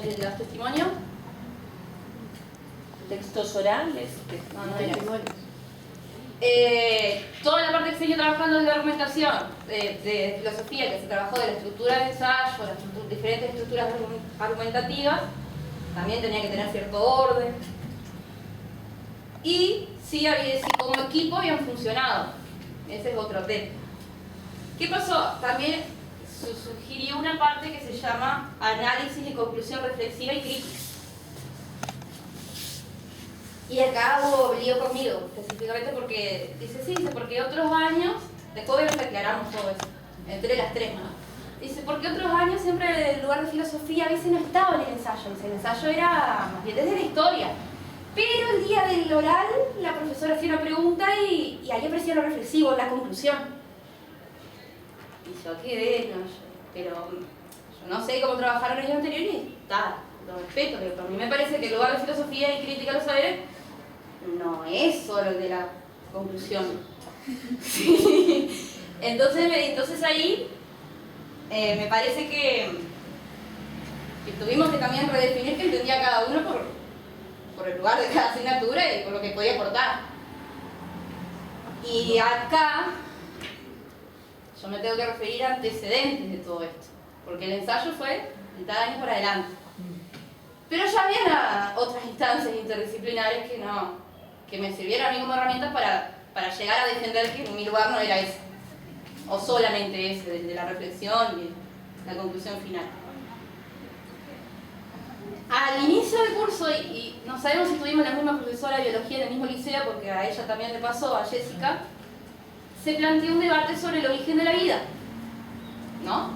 ¿Alguien le das testimonio? Textos orales. No, no era. Toda la parte que seguí trabajando de argumentación, de filosofía, que se trabajó de la estructura de ensayo, las diferentes estructuras argumentativas, también tenía que tener cierto orden. Y sí, si como equipo habían funcionado. Ese es otro tema. ¿Qué pasó? También sugirió una parte que se llama análisis y conclusión reflexiva y crítica. Y acá hubo lío conmigo, específicamente porque, dice, porque otros años, después obviamente aclaramos todo eso, entre las tres, ¿no? Dice, porque otros años siempre el lugar de filosofía a veces no estaba en el ensayo, dice, el ensayo era más bien desde la historia. Pero el día del oral, la profesora hacía una pregunta y ahí aparecía lo reflexivo, la conclusión. Y yo quedé, pero yo no sé cómo trabajaron ellos anteriores y está, lo respeto, pero para mí me parece que el lugar de filosofía y crítica de los saberes no es solo el de la conclusión. Sí. Entonces ahí me parece que tuvimos que también redefinir qué entendía cada uno por el lugar de cada asignatura y por lo que podía aportar. Y acá yo me tengo que referir a antecedentes de todo esto, porque el ensayo fue mitad de año para adelante. Pero ya había otras instancias interdisciplinares que me sirvieron a mí como herramientas para llegar a defender que mi lugar no era ese, o solamente ese, de la reflexión y la conclusión final. Al inicio del curso, y no sabemos si tuvimos la misma profesora de biología en el mismo liceo, porque a ella también le pasó, a Jessica, se planteó un debate sobre el origen de la vida, ¿no?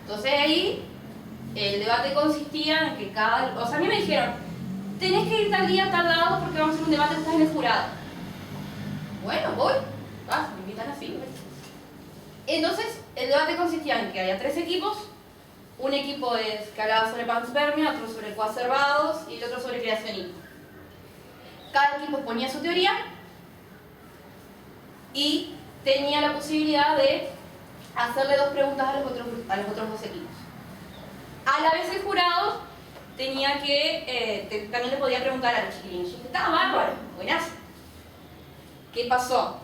Entonces ahí el debate consistía en que o sea, a mí me dijeron, tenés que ir tal día, tal lado, porque vamos a hacer un debate, estás en el jurado. Bueno, voy, me invitan así. Entonces, el debate consistía en que había 3 equipos. Un equipo que hablaba sobre panspermia, otro sobre coacervados y el otro sobre creacionismo. Cada equipo ponía su teoría y tenía la posibilidad de hacerle 2 preguntas a los otros 2 equipos. A la vez el jurado tenía que, también le podía preguntar a los chiquilines. Estaba bárbaro, buenazo. ¿Qué pasó?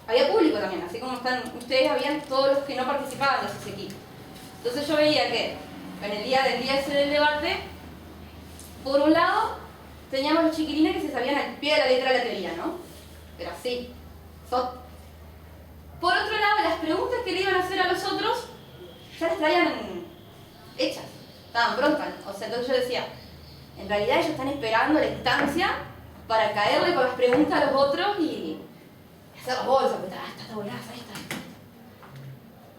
Había público también, así como están ustedes, habían todos los que no participaban de esos equipos. Entonces yo veía que en el día ese del debate, por un lado, teníamos los chiquilines que se sabían al pie de la letra de la teoría, ¿no? Pero así, Por otro lado, las preguntas que le iban a hacer a los otros, ya las traían hechas, estaban prontas. O sea, entonces yo decía, en realidad ellos están esperando la instancia para caerle con las preguntas a los otros y hacer las bolsas, porque está buenaza esta.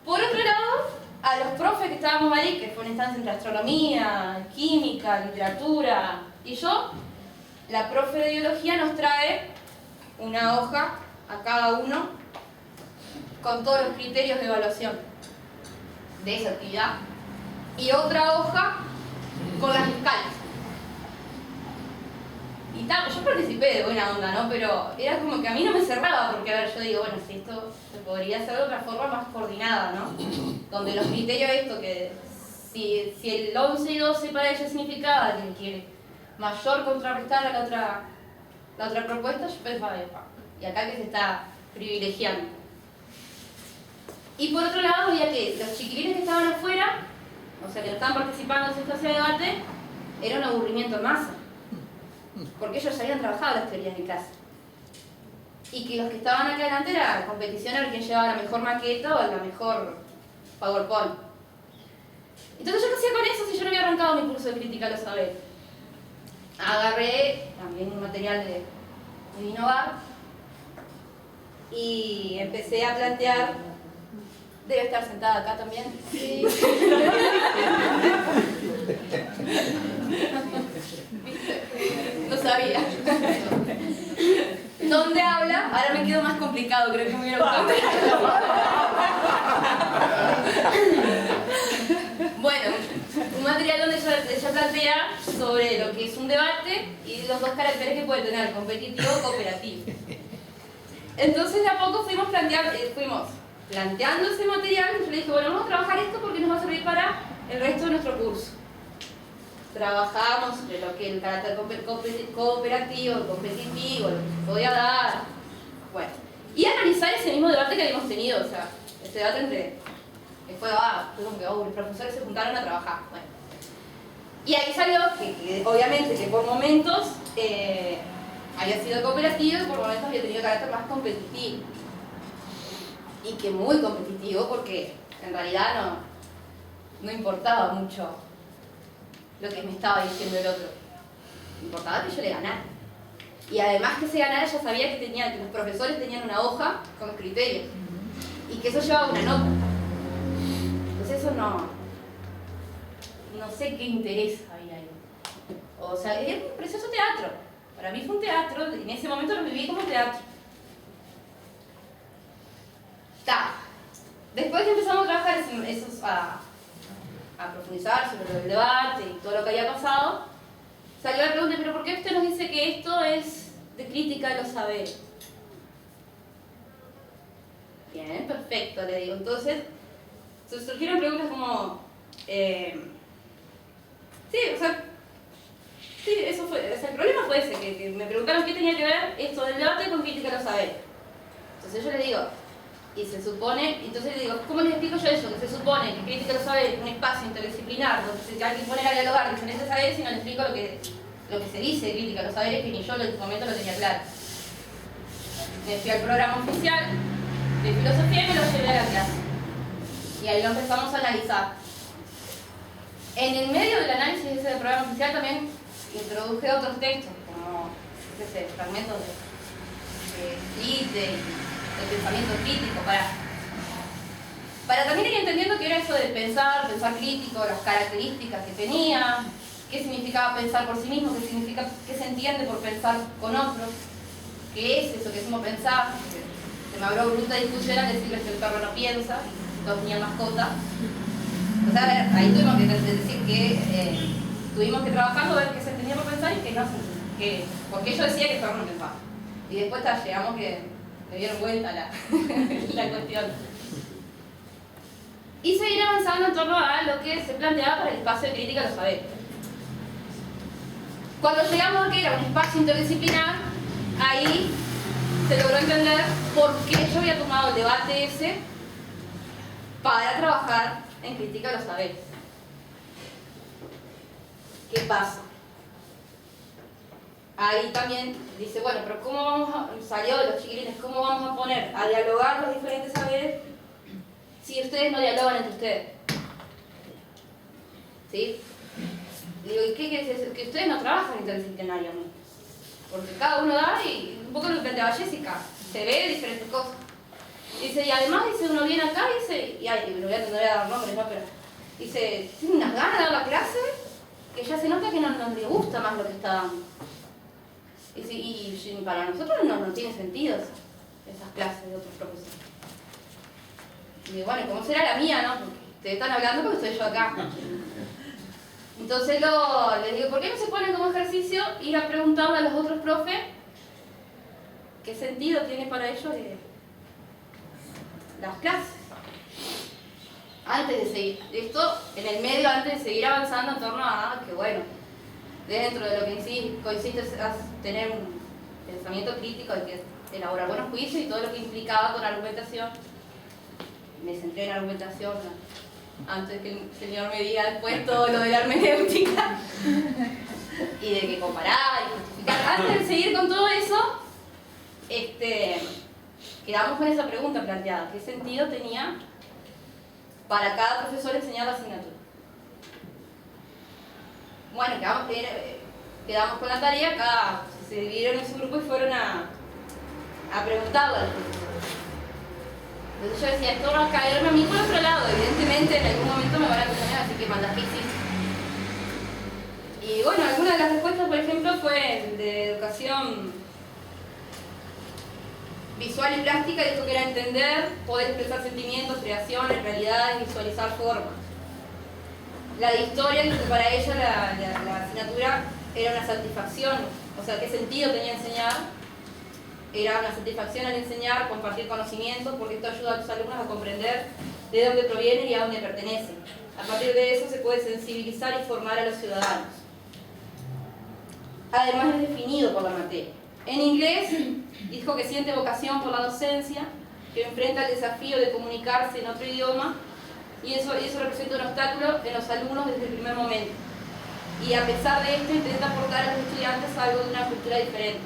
Por otro lado, a los profes que estábamos ahí, que fue una instancia entre astronomía, química, literatura y yo, la profe de biología nos trae una hoja a cada uno con todos los criterios de evaluación de esa actividad y otra hoja con las escalas. Y yo participé de buena onda, ¿no? Pero era como que a mí no me cerraba, porque a ver, yo digo, bueno, si esto se podría hacer de otra forma más coordinada, ¿no? Donde los criterios que si el 11 y 12 para ella significaba que mayor contrarrestar a la otra propuesta, yo pensaba, y acá que se está privilegiando. Y por otro lado, veía que los chiquilines que estaban afuera, o sea, que no estaban participando en esta instancia de debate, era un aburrimiento en masa. Porque ellos ya habían trabajado las teorías de clase. Y que los que estaban acá adelante era la competición a ver quién llevaba la mejor maqueta o la mejor PowerPoint. Entonces, ¿yo qué hacía con eso si yo no había arrancado mi curso de crítica a los saberes? Agarré también un material de Innovar y empecé a plantear. Debe estar sentada acá también. Sí. No sabía. ¿Dónde habla? Ahora me quedo más complicado, creo que me hubiera gustado. Bueno, un material donde ella plantea sobre lo que es un debate y los 2 caracteres que puede tener, competitivo o cooperativo. Entonces de a poco fuimos planteando ese material y yo le dije, bueno, vamos a trabajar esto porque nos va a servir para el resto de nuestro curso. Trabajamos de lo que el carácter cooperativo, competitivo, lo que se podía dar, bueno. Y analizar ese mismo debate que habíamos tenido, o sea, ese debate fue como que los profesores se juntaron a trabajar, bueno. Y ahí salió que obviamente que por momentos había sido cooperativo y por momentos había tenido carácter más competitivo. Y que muy competitivo porque en realidad no importaba mucho lo que me estaba diciendo el otro. Importaba que yo le ganara. Y además que se ganara, ya sabía que los profesores tenían una hoja con criterios. Y que eso llevaba una nota. Entonces eso no sé qué interés había ahí. O sea, es un precioso teatro. Para mí fue un teatro, en ese momento lo viví como teatro. Después que empezamos a trabajar a profundizar sobre el debate y todo lo que había pasado, salió la pregunta, ¿pero por qué usted nos dice que esto es de crítica de los saberes? Bien, perfecto, le digo. Entonces, surgieron preguntas como... eso fue, o sea, el problema fue ese, que me preguntaron qué tenía que ver esto del debate con crítica de los saberes. Entonces yo le digo, y se supone, entonces le digo, ¿cómo les explico yo eso? Que se supone que crítica de los saberes es un espacio interdisciplinar donde hay que poner a dialogar diferentes saberes y no le explico lo que se dice de crítica de los saberes, que ni yo en ese momento lo tenía claro. Me fui al programa oficial de filosofía y me lo llevé a la clase. Y ahí lo empezamos a analizar. En el medio del análisis de ese programa oficial también introduje otros textos, como fragmentos de Fichte y el pensamiento crítico, para también ir entendiendo qué era eso de pensar crítico, las características que tenía, qué significaba pensar por sí mismo, qué se entiende por pensar con otros, qué es eso que decimos pensar. Se me abrió bruta discusión al decirles que el perro no piensa, y todos tenían mascota. O sea, a ver, ahí tuvimos que decir que tuvimos que trabajar, ver qué se entendía por pensar y qué no se entendía. Porque yo decía que el perro no pensaba. Y después llegamos que le dieron vuelta la cuestión. Y seguir avanzando en torno a lo que se planteaba para el espacio de crítica de los saberes. Cuando llegamos a que era un espacio interdisciplinar, ahí se logró entender por qué yo había tomado el debate ese para trabajar en crítica de los saberes. ¿Qué pasa? Ahí también dice, bueno, pero ¿cómo salió de los chiquilines, cómo vamos a poner a dialogar los diferentes saberes si ustedes no dialogan entre ustedes? ¿Sí? Digo, ¿y qué quiere decir? Que ustedes no trabajan interdisciplinariamente. Porque cada uno da, y un poco lo que planteaba Jessica, se ve diferentes cosas. Dice, y además, dice, uno viene acá y dice, no voy a dar nombres, ¿no? Pero dice, tiene unas ganas de dar la clase que ya se nota que no le gusta más lo que está dando. Dice, y para nosotros no tiene sentido esas clases de otros profesores. Y digo, bueno, ¿cómo será la mía, no? Porque ustedes están hablando porque estoy yo acá. Entonces les digo, ¿por qué no se ponen como ejercicio ir a preguntarle a los otros profes qué sentido tiene para ellos las clases? Antes de seguir, esto en el medio, antes de seguir avanzando en torno a que, bueno, dentro de lo que consiste es tener un pensamiento crítico, hay que elaborar buenos juicios y todo lo que implicaba con argumentación. Me centré en argumentación antes que el señor me diga después todo lo de la hermenéutica y de que comparar y justificar. Antes de seguir con todo eso, quedamos con esa pregunta planteada: ¿qué sentido tenía para cada profesor enseñar la asignatura? Bueno, quedamos con la tarea, se dividieron en su grupo y fueron a preguntarle al profesor. Entonces yo decía, esto va a caerme a mí por otro lado, evidentemente en algún momento me van a cuestionar, así que mandas que hiciste. Y bueno, alguna de las respuestas, por ejemplo, fue de educación visual y plástica, dijo que era entender, poder expresar sentimientos, creaciones, realidades, visualizar formas. La de historia, dijo que para ella la asignatura era una satisfacción, o sea, qué sentido tenía enseñar. Era una satisfacción al enseñar, compartir conocimientos, porque esto ayuda a tus alumnos a comprender de dónde provienen y a dónde pertenecen. A partir de eso se puede sensibilizar y formar a los ciudadanos. Además es definido por la materia. En inglés dijo que siente vocación por la docencia, que enfrenta el desafío de comunicarse en otro idioma y eso representa un obstáculo en los alumnos desde el primer momento. Y a pesar de esto intenta aportar a los estudiantes algo de una cultura diferente.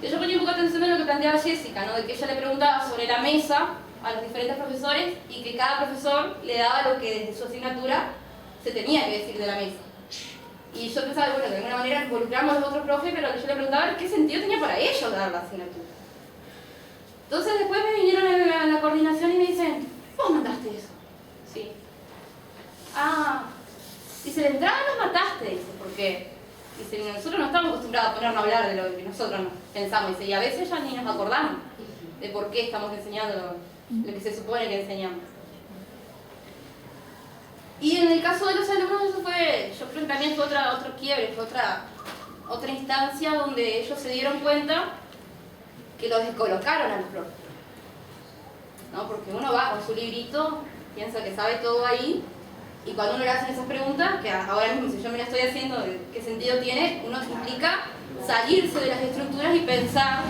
Yo ponía un poco atención en lo que planteaba Jessica, ¿no? De que ella le preguntaba sobre la mesa a los diferentes profesores y que cada profesor le daba lo que desde su asignatura se tenía que decir de la mesa. Y yo pensaba, bueno, de alguna manera involucramos a los otros profes, pero yo le preguntaba qué sentido tenía para ellos dar la asignatura. Entonces después me vinieron a la coordinación y me dicen, vos mandaste eso. Sí. Ah, dice, de entrada nos mataste, dice, porque dice, nosotros no estamos acostumbrados a ponernos a hablar de lo que nosotros pensamos, dice, y a veces ya ni nos acordamos de por qué estamos enseñando lo que se supone que enseñamos. Y en el caso de los alumnos eso fue, yo creo que también fue otro quiebre, fue otra instancia donde ellos se dieron cuenta que los descolocaron a los profes, ¿no? Porque uno va con su librito, piensa que sabe todo ahí, y cuando uno le hacen esas preguntas, que ahora mismo si yo me las estoy haciendo, ¿qué sentido tiene? Uno implica salirse de las estructuras y pensar,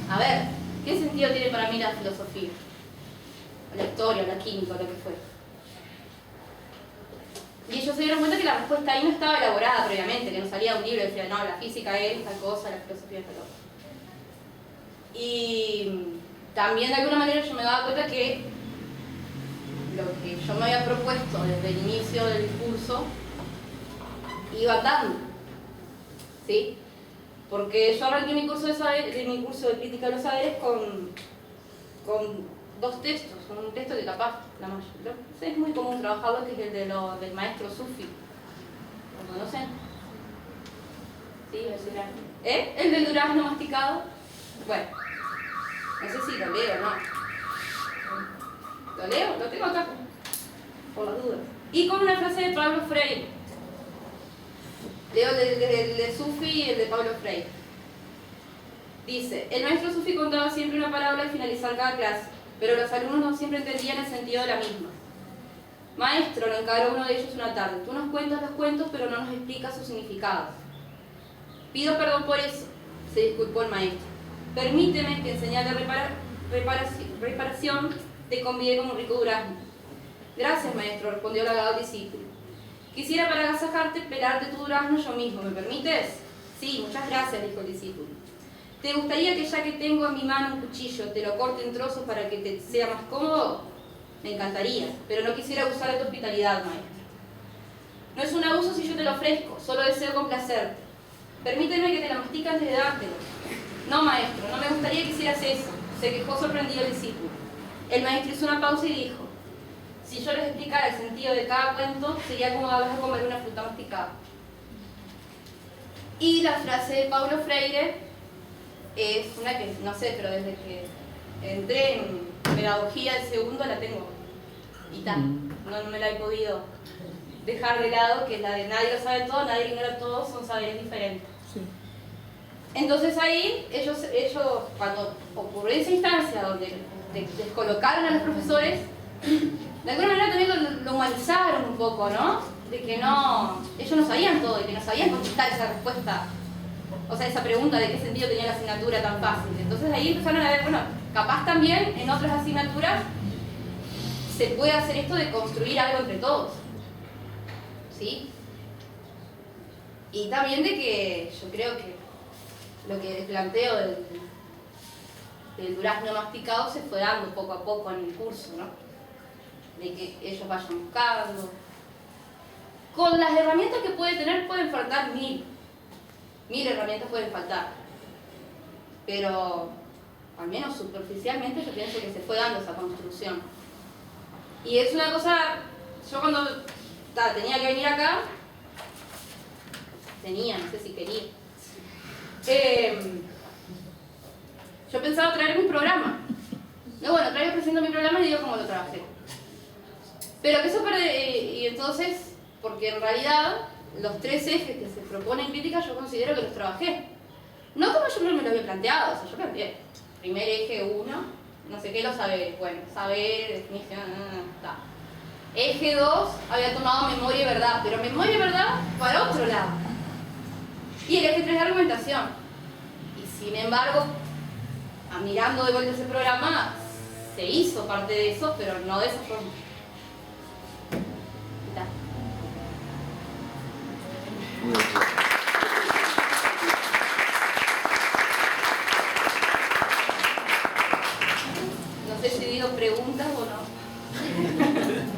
a ver, ¿qué sentido tiene para mí la filosofía? O la historia, o la química, o lo que fuera. Y ellos se dieron cuenta que la respuesta ahí no estaba elaborada previamente, que no salía un libro y decía, no, la física es tal cosa, la filosofía es tal cosa. Y también de alguna manera yo me daba cuenta que lo que yo me había propuesto desde el inicio del curso iba andando, ¿sí? Porque yo arranqué mi curso de crítica de los saberes con dos textos, un texto que capaz es muy común trabajarlo, que es el del maestro Sufi. ¿Lo conocen? Sí, el del durazno masticado. Bueno, no sé si lo leo o no. ¿Lo leo? Lo tengo acá, por las dudas. Y con una frase de Pablo Freire. Leo el de Sufi y el de Pablo Freire. Dice, el maestro Sufi contaba siempre una parábola al finalizar cada clase, pero los alumnos no siempre entendían el sentido de la misma. Maestro, lo encaró uno de ellos una tarde, tú nos cuentas los cuentos, pero no nos explicas su significado. Pido perdón por eso, se disculpó el maestro. Permíteme que en señal de reparación te convide como un rico durazno. Gracias, maestro, respondió el halagado discípulo. Quisiera para agasajarte pelarte tu durazno yo mismo, ¿me permites? Sí, muchas gracias, dijo el discípulo. ¿Te gustaría que ya que tengo en mi mano un cuchillo te lo corte en trozos para que te sea más cómodo? Me encantaría, pero no quisiera abusar de tu hospitalidad, maestro. No es un abuso si yo te lo ofrezco, solo deseo complacerte. Permíteme que te la mastique antes de dártelo. No, maestro, no me gustaría que hicieras eso, se quejó sorprendido el discípulo. El maestro hizo una pausa y dijo, si yo les explicara el sentido de cada cuento, sería como darles a comer una fruta masticada. Y la frase de Paulo Freire es una que, no sé, pero desde que entré en pedagogía del segundo la tengo y tal, no me la he podido dejar de lado, que es la de nadie lo sabe todo, nadie lo ignora todo, son saberes diferentes. Sí. Entonces ahí ellos cuando ocurrió esa instancia donde descolocaron a los profesores, de alguna manera también lo humanizaron un poco, ¿no? De que ellos no sabían todo y que no sabían contestar esa respuesta, o sea, esa pregunta de qué sentido tenía la asignatura tan fácil. Entonces ahí empezaron a ver, bueno, capaz también en otras asignaturas se puede hacer esto de construir algo entre todos, ¿sí? Y también de que yo creo que lo que les planteo del durazno masticado se fue dando poco a poco en el curso, ¿no? De que ellos vayan buscando. Con las herramientas que puede tener pueden faltar mil herramientas pueden faltar, pero al menos superficialmente yo pienso que se fue dando esa construcción. Y es una cosa, yo cuando tenía que venir acá, no sé si quería, yo pensaba traer mi programa. No, bueno, presento mi programa y digo cómo lo trabajé. Pero que eso y entonces, porque en realidad los 3 ejes que se proponen en crítica yo considero que los trabajé. No como yo me lo había planteado, o sea, yo planteé primer eje 1, no sé qué, los saberes, bueno, saber, definición, tal. Eje 2 había tomado memoria y verdad, pero memoria y verdad para otro lado. Y el eje 3 de argumentación. Y sin embargo, mirando de vuelta ese programa, se hizo parte de eso, pero no de esa forma. ¿Está? No sé si digo preguntas o no.